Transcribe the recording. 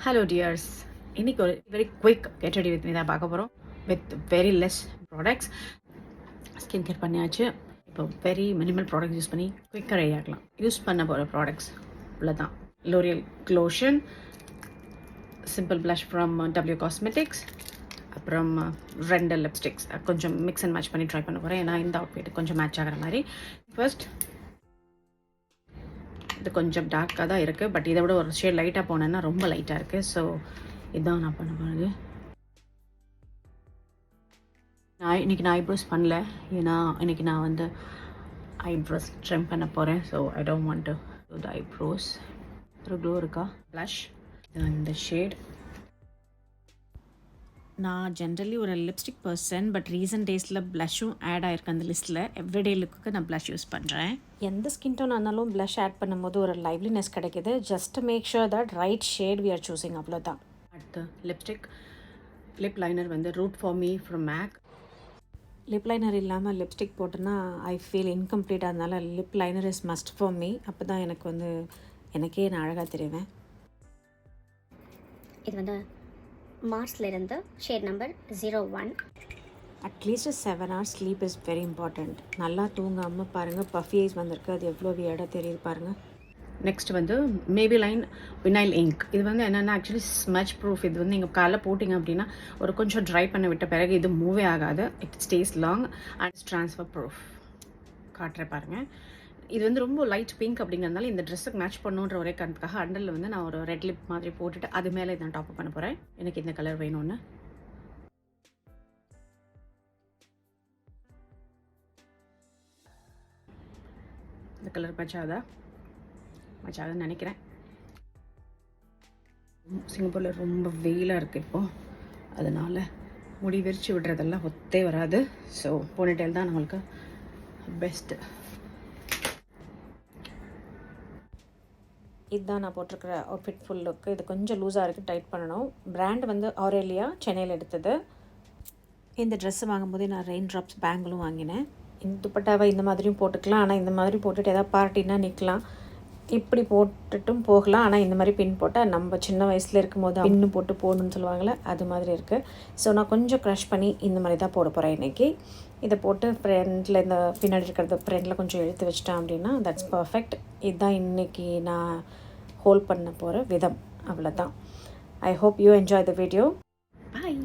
Hello dears. இன்னைக்கு ஒரு very quick get ready with me தான் பார்க்க போகிறோம் with very less products. Skin care பண்ணியாச்சு. இப்போ வெரி மினிமல் ப்ராடக்ட்ஸ் யூஸ் பண்ணி குயிக்காக ரெடி ஆகலாம். யூஸ் பண்ண போகிற ப்ராடக்ட்ஸ் இவ்வளோதான். லோரியல் க்ளோஷன், simple blush from W Cosmetics, அப்புறம் 2 லிப்ஸ்டிக்ஸ் கொஞ்சம் மிக்ஸ் அண்ட் மேட்ச் பண்ணி ட்ரை பண்ண போகிறேன். ஏன்னா இந்த அவுட்ஃபிட் கொஞ்சம் மேட்ச் ஆகிற மாதிரி. ஃபர்ஸ்ட் இது கொஞ்சம் டார்க்காக தான் இருக்குது, பட் இதை விட ஒரு ஷேட் லைட்டாக போனேன்னா ரொம்ப லைட்டாக இருக்குது. ஸோ இதுதான் நான் பண்ண போகிறது. இன்றைக்கி நான் ஐப்ரோஸ் பண்ணல, ஏன்னா இன்றைக்கி நான் வந்து ஐப்ரோஸ் ட்ரிம் பண்ண போகிறேன். So I don't want to do the eyebrows. ஒரு க்ளோ இருக்கா ப்ளஷ் இந்த ஷேட். நான் ஜென்ரலி ஒரு லிப்ஸ்டிக் பர்சன், பட் ரீசன்ட் டேஸில் ப்ளஷ்ஷும் ஆட் ஆகிருக்கு அந்த லிஸ்ட்டில். எவ்ரிடே லுக்கு நான் ப்ளஷ் யூஸ் பண்ணுறேன். எந்த ஸ்கின் டோன் ஆனாலும் ப்ளஷ் ஆட் பண்ணும்போது ஒரு லைவ்லினஸ் கிடைக்கிது. Just make sure that right shade we are choosing, அவ்வளோதான். அடுத்து லிப்ஸ்டிக், லிப் லைனர் வந்து root for me from MAC. Lip liner இல்லாமல் லிப்ஸ்டிக் போட்டோன்னா ஐ ஃபீல் இன்கம்ப்ளீட். அதனால lip liner is must for me. அப்போ தான் எனக்கு வந்து எனக்கே நான் அழகாக தெரிவேன். இது வந்து மார்ஸ்லேருந்து shade number 01. At least 7 hours sleep is very important. நல்லா தூங்காமல் பாருங்கள் பஃபி ஐஸ் வந்திருக்கு. அது எவ்வளோ வியர்டாக தெரியுது பாருங்கள். நெக்ஸ்ட் வந்து மேபிலைன் வினைல் இங்க். இது வந்து என்னென்னா ஆக்சுவலி ஸ்மச் ப்ரூஃப். இது வந்து நீங்கள் காலைல போட்டிங்க அப்படின்னா ஒரு கொஞ்சம் ட்ரை பண்ண விட்ட பிறகு இது மூவே ஆகாது. It stay long and transfer proof. காட்டுறேன் பாருங்கள். இது வந்து ரொம்ப லைட் பிங்க் அப்படிங்கிறதுனால இந்த ட்ரெஸ்ஸுக்கு மேட்ச் பண்ணுன்ற ஒரே காரணத்துக்காக அண்டரில் வந்து நான் ஒரு ரெட் லிப் மாதிரி போட்டுட்டு அது மேலே இதை டாப் பண்ண போகிறேன். எனக்கு இந்த கலர் வேணும்னு. இந்த கலர் மச்சாதான்னு நினைக்கிறேன். சிங்கப்பூரில் ரொம்ப வெயிலாக இருக்குது இப்போது, அதனால் முடி விரிச்சு விடுறதெல்லாம் ஒத்தே வராது. ஸோ போனிடெயில் தான் நம்மளுக்கு பெஸ்ட்டு. இதுதான் நான் போட்டிருக்கிற அவுட்ஃபிட் ஃபுல் லுக்கு. இது கொஞ்சம் லூஸாக இருக்குது, டைட் பண்ணணும். பிராண்ட் வந்து ஆரேலியா, சென்னையில் எடுத்தது. இந்த ட்ரெஸ்ஸு வாங்கும்போதே நான் ரெயின் ட்ராப்ஸ் பேங்கிளும் வாங்கினேன். இந்த துப்பட்டாவை இந்த மாதிரியும் போட்டுக்கலாம், ஆனால் இந்த மாதிரி போட்டுட்டு எதாவது பார்ட்டின்னா நிற்கலாம். இப்படி போட்டுட்டும் போகலாம், ஆனால் இந்த மாதிரி பின் போட்டால் நம்ம சின்ன வயசில் இருக்கும்போது பின்னு போட்டு போடணும்னு சொல்லுவாங்களே, அது மாதிரி இருக்குது. ஸோ நான் கொஞ்சம் க்ரஷ் பண்ணி இந்த மாதிரி தான் போட போகிறேன் இன்றைக்கி. இதை போட்டு ஃப்ரெண்டில் இந்த பின்னாடி இருக்கிறத ஃப்ரெண்டில் கொஞ்சம் இழுத்து வச்சிட்டேன் அப்படின்னா தட்ஸ் பர்ஃபெக்ட். இதுதான் இன்றைக்கி நான் ஹோல்ட் பண்ண போகிற விதம். அவ்வளோதான். I hope you enjoy the video. Bye.